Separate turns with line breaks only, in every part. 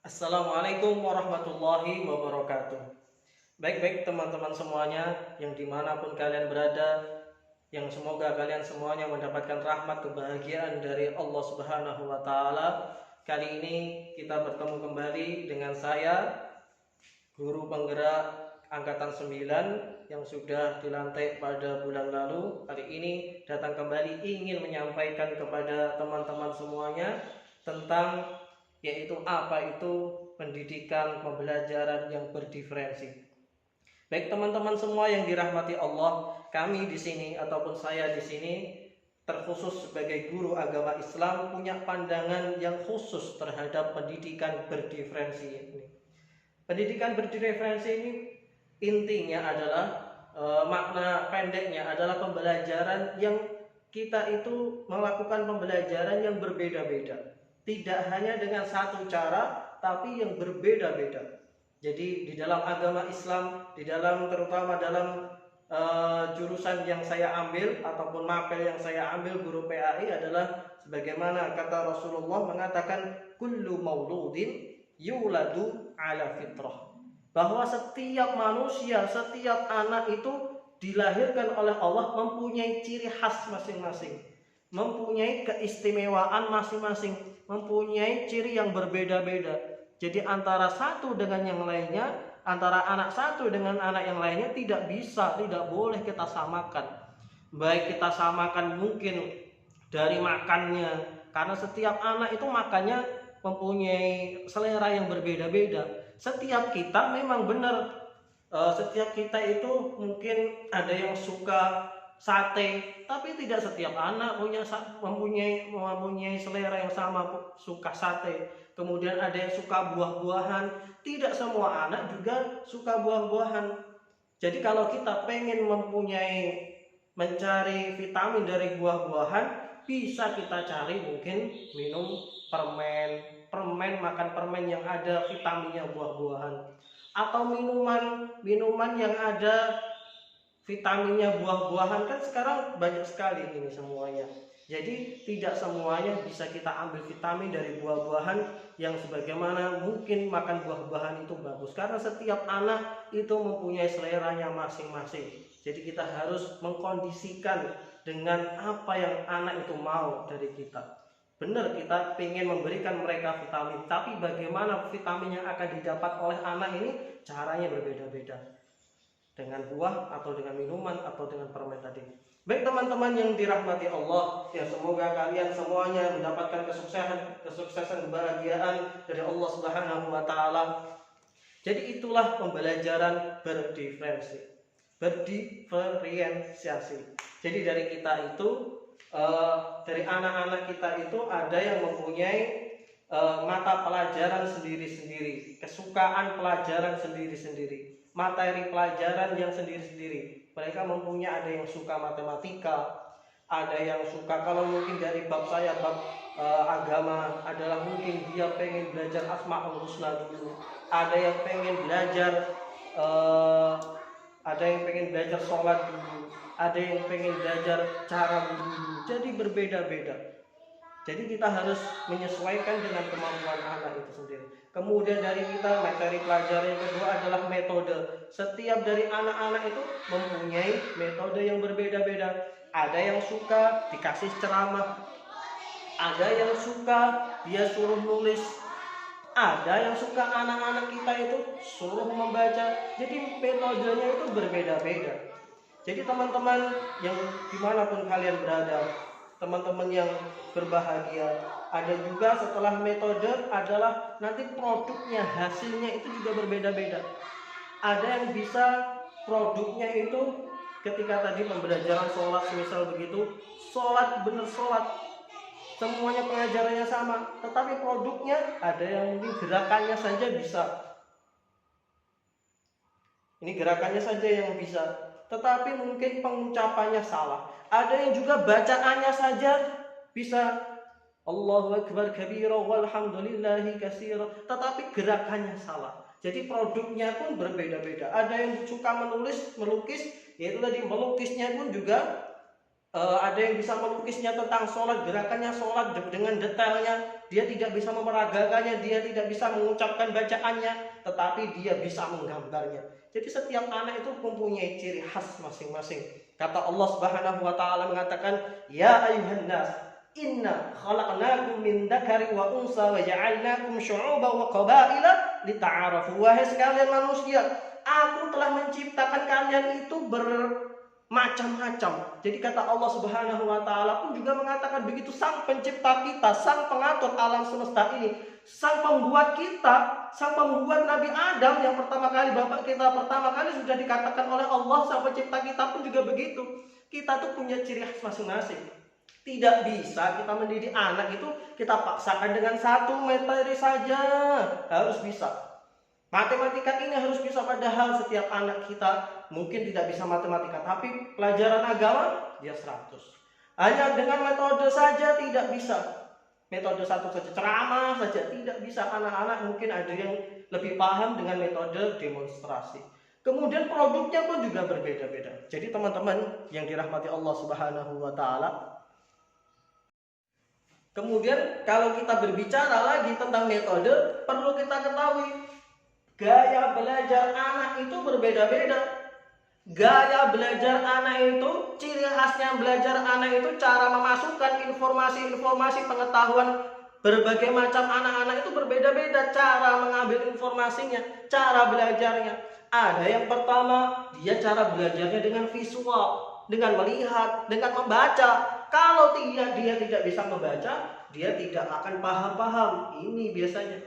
Assalamualaikum warahmatullahi wabarakatuh. Baik-baik teman-teman semuanya yang dimanapun kalian berada, yang semoga kalian semuanya mendapatkan rahmat kebahagiaan dari Allah Subhanahu wa Ta'ala. Kali ini kita bertemu kembali dengan saya, guru penggerak angkatan 9 yang sudah dilantik pada bulan lalu. Kali ini datang kembali ingin menyampaikan kepada teman-teman semuanya tentang yaitu apa itu pendidikan pembelajaran yang berdiferensi. Baik teman-teman semua yang dirahmati Allah, kami di sini ataupun saya di sini terkhusus sebagai guru agama Islam punya pandangan yang khusus terhadap pendidikan berdiferensi ini. Pendidikan berdiferensi ini intinya adalah makna pendeknya adalah pembelajaran yang kita itu melakukan pembelajaran yang berbeda-beda. Tidak hanya dengan satu cara, tapi yang berbeda-beda. Jadi di dalam agama Islam, terutama dalam jurusan yang saya ambil ataupun mapel yang saya ambil guru PAI adalah sebagaimana kata Rasulullah mengatakan kullu mauludin yuladu ala fitrah, bahwa setiap manusia, setiap anak itu dilahirkan oleh Allah mempunyai ciri khas masing-masing, mempunyai keistimewaan masing-masing, mempunyai ciri yang berbeda-beda. Jadi antara satu dengan yang lainnya, antara anak satu dengan anak yang lainnya tidak bisa, tidak boleh kita samakan. Baik kita samakan mungkin dari makannya, karena setiap anak itu makannya mempunyai selera yang berbeda-beda. Setiap kita memang benar, setiap kita itu mungkin ada yang suka sate, tapi tidak setiap anak mempunyai selera yang sama suka sate. Kemudian ada yang suka buah-buahan, tidak semua anak juga suka buah-buahan. Jadi kalau kita pengen mencari vitamin dari buah-buahan, bisa kita cari mungkin minum permen, makan permen yang ada vitaminnya buah-buahan, atau minuman yang ada vitaminnya buah-buahan. Kan sekarang banyak sekali ini semuanya. Jadi tidak semuanya bisa kita ambil vitamin dari buah-buahan yang sebagaimana mungkin makan buah-buahan itu bagus, karena setiap anak itu mempunyai seleranya masing-masing. Jadi kita harus mengkondisikan dengan apa yang anak itu mau dari kita. Benar, kita ingin memberikan mereka vitamin, tapi bagaimana vitamin yang akan didapat oleh anak ini caranya berbeda-beda, dengan buah atau dengan minuman atau dengan permen tadi. Baik teman-teman yang dirahmati Allah, ya semoga kalian semuanya mendapatkan kesuksesan kebahagiaan dari Allah Subhanahu wa Ta'ala. Jadi itulah pembelajaran berdiferensiasi. Jadi dari kita itu, dari anak-anak kita itu ada yang mempunyai mata pelajaran sendiri-sendiri, kesukaan pelajaran sendiri-sendiri, materi pelajaran yang sendiri-sendiri. Mereka mempunyai, ada yang suka matematika, ada yang suka, kalau mungkin dari bab saya, bab agama adalah mungkin dia pengen belajar Asmaul Husna dulu, ada yang pengen belajar sholat dulu, ada yang pengen belajar cara dulu. Jadi berbeda-beda. Jadi kita harus menyesuaikan dengan kemampuan anak itu sendiri. Kemudian dari kita, materi pelajaran yang kedua adalah metode. Setiap dari anak-anak itu mempunyai metode yang berbeda-beda. Ada yang suka dikasih ceramah, ada yang suka dia suruh nulis, ada yang suka anak-anak kita itu suruh membaca. Jadi metodenya itu berbeda-beda. Jadi teman-teman yang dimanapun kalian berada, teman-teman yang berbahagia, ada juga setelah metode adalah nanti produknya, hasilnya itu juga berbeda-beda. Ada yang bisa produknya itu ketika tadi pembelajaran sholat misal begitu, sholat bener sholat, semuanya pengajarannya sama, tetapi produknya ada yang mungkin gerakannya saja bisa, ini gerakannya saja yang bisa, tetapi mungkin pengucapannya salah. Ada yang juga bacaannya saja bisa Allahu Akbar kabira walhamdulillahi katsira, tetapi gerakannya salah. Jadi produknya pun berbeda-beda. Ada yang suka melukis, yaitu tadi melukisnya pun juga ada yang bisa melukisnya tentang sholat, gerakannya sholat dengan detailnya, dia tidak bisa memeragakannya, dia tidak bisa mengucapkan bacaannya, tetapi dia bisa menggambarnya. Jadi setiap anak itu mempunyai ciri khas masing-masing. Kata Allah Subhanahu wa taala mengatakan, "Ya ayuhan nas, inna khalaqnakum min dzakari wa unsa wa ja'alnakum syu'uban wa qabaila lita'arafu." Wahai sekalian manusia, aku telah menciptakan kalian itu macam-macam. Jadi kata Allah Subhanahu wa taala pun juga mengatakan begitu, sang pencipta kita, sang pengatur alam semesta ini, sang pembuat kita, sang pembuat Nabi Adam yang pertama kali, bapak kita pertama kali sudah dikatakan oleh Allah, sang pencipta kita pun juga begitu. Kita tuh punya ciri khas masing-masing. Tidak bisa kita mendidik anak itu kita paksakan dengan satu materi saja. Harus bisa. Matematika ini harus bisa, padahal setiap anak kita mungkin tidak bisa matematika, tapi pelajaran agama dia 100. Hanya dengan metode saja tidak bisa. Metode satu saja, ceramah saja tidak bisa. Anak-anak mungkin ada yang lebih paham dengan metode demonstrasi. Kemudian produknya pun juga berbeda-beda. Jadi teman-teman yang dirahmati Allah Subhanahu wa taala, kemudian kalau kita berbicara lagi tentang metode, perlu kita ketahui gaya belajar anak itu berbeda-beda. Gaya belajar anak itu, ciri khasnya belajar anak itu cara memasukkan informasi-informasi pengetahuan berbagai macam anak-anak itu berbeda-beda. Cara mengambil informasinya, cara belajarnya. Ada yang pertama, dia cara belajarnya dengan visual, dengan melihat, dengan membaca. Kalau dia tidak bisa membaca, dia tidak akan paham-paham. Ini biasanya.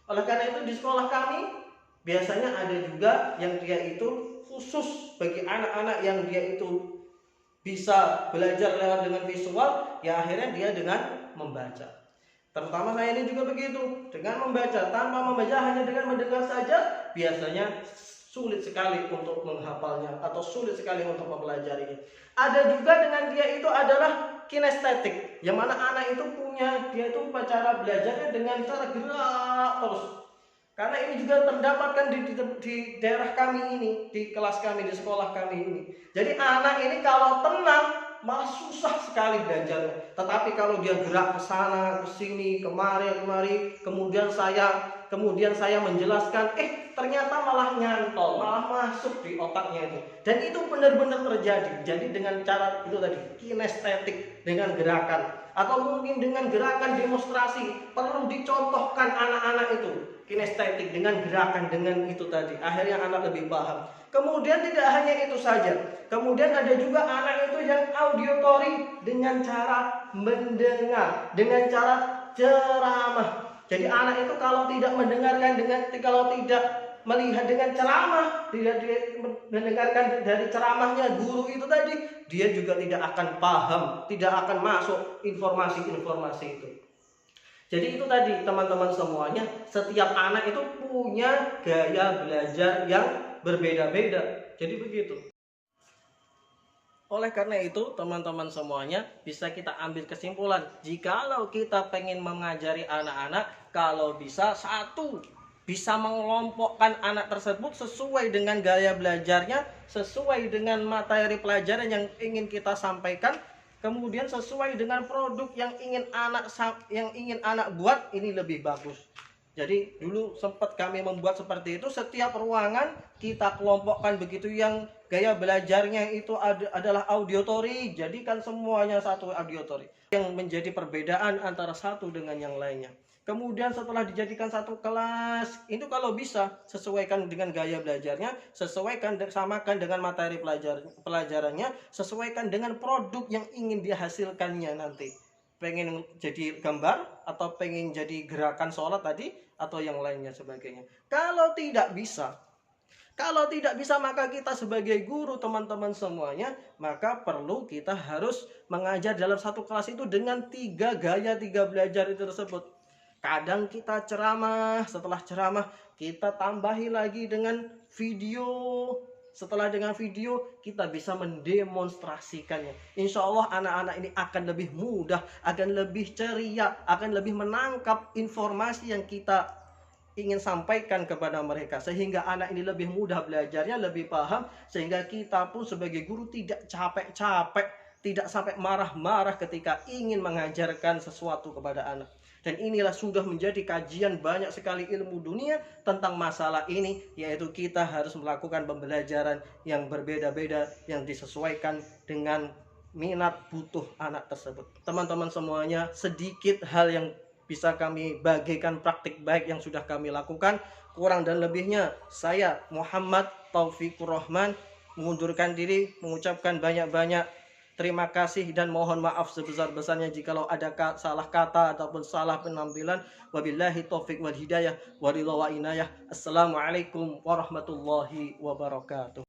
Oleh karena itu di sekolah kami biasanya ada juga yang dia itu khusus bagi anak-anak yang dia itu bisa belajar lewat dengan visual, ya akhirnya dia dengan membaca. Terutama saya ini juga begitu, dengan membaca. Tanpa membaca, hanya dengan mendengar saja, biasanya sulit sekali untuk menghafalnya atau sulit sekali untuk mempelajarinya. Ada juga dengan dia itu adalah kinestetik, yang mana anak itu punya, dia itu cara belajarnya dengan cara gerak terus. Karena ini juga terdapatkan di daerah kami ini, di kelas kami, di sekolah kami ini. Jadi anak ini kalau tenang malah susah sekali belajarnya. Tetapi kalau dia gerak ke sana, ke sini, kemari, kemudian saya menjelaskan, ternyata malah nyantol, malah masuk di otaknya itu. Dan itu benar-benar terjadi. Jadi dengan cara itu tadi, kinestetik, dengan gerakan, atau mungkin dengan gerakan demonstrasi, perlu dicontohkan anak-anak itu. Kinestetik dengan gerakan, dengan itu tadi, akhirnya anak lebih paham. Kemudian tidak hanya itu saja, kemudian ada juga anak itu yang auditory, dengan cara mendengar, dengan cara ceramah. Jadi anak itu kalau tidak mendengarkan, kalau tidak melihat dengan ceramah, tidak mendengarkan dari ceramahnya guru itu tadi, dia juga tidak akan paham, tidak akan masuk informasi-informasi itu. Jadi itu tadi teman-teman semuanya, setiap anak itu punya gaya belajar yang berbeda-beda. Jadi begitu. Oleh karena itu teman-teman semuanya, bisa kita ambil kesimpulan, jikalau kita pengen mengajari anak-anak, kalau bisa bisa mengelompokkan anak tersebut sesuai dengan gaya belajarnya, sesuai dengan materi pelajaran yang ingin kita sampaikan, kemudian sesuai dengan produk yang ingin anak buat, ini lebih bagus. Jadi dulu sempat kami membuat seperti itu, setiap ruangan kita kelompokkan begitu, yang gaya belajarnya itu adalah auditory, jadikan semuanya satu auditory, yang menjadi perbedaan antara satu dengan yang lainnya. Kemudian setelah dijadikan satu kelas, itu kalau bisa sesuaikan dengan gaya belajarnya, samakan dengan materi pelajarannya, sesuaikan dengan produk yang ingin dihasilkannya nanti. Pengen jadi gambar, atau pengen jadi gerakan sholat tadi, atau yang lainnya sebagainya. Kalau tidak bisa, maka kita sebagai guru, teman-teman semuanya, maka perlu kita harus mengajar dalam satu kelas itu dengan 3 gaya, 3 belajar itu tersebut. Kadang kita ceramah, setelah ceramah kita tambahi lagi dengan video. Setelah dengan video kita bisa mendemonstrasikannya. Insya Allah anak-anak ini akan lebih mudah, akan lebih ceria, akan lebih menangkap informasi yang kita ingin sampaikan kepada mereka, sehingga anak ini lebih mudah belajarnya, lebih paham, sehingga kita pun sebagai guru tidak capek-capek, tidak sampai marah-marah ketika ingin mengajarkan sesuatu kepada anak. Dan inilah sudah menjadi kajian banyak sekali ilmu dunia tentang masalah ini, yaitu kita harus melakukan pembelajaran yang berbeda-beda yang disesuaikan dengan minat butuh anak tersebut. Teman-teman semuanya, sedikit hal yang bisa kami bagikan praktik baik yang sudah kami lakukan. Kurang dan lebihnya saya Muhammad Taufikur Rahman mengundurkan diri, mengucapkan banyak-banyak terima kasih dan mohon maaf sebesar-besarnya jikalau ada salah kata ataupun salah penampilan. Wabillahi taufik wal hidayah, waridha wa inayah. Assalamualaikum warahmatullahi wabarakatuh.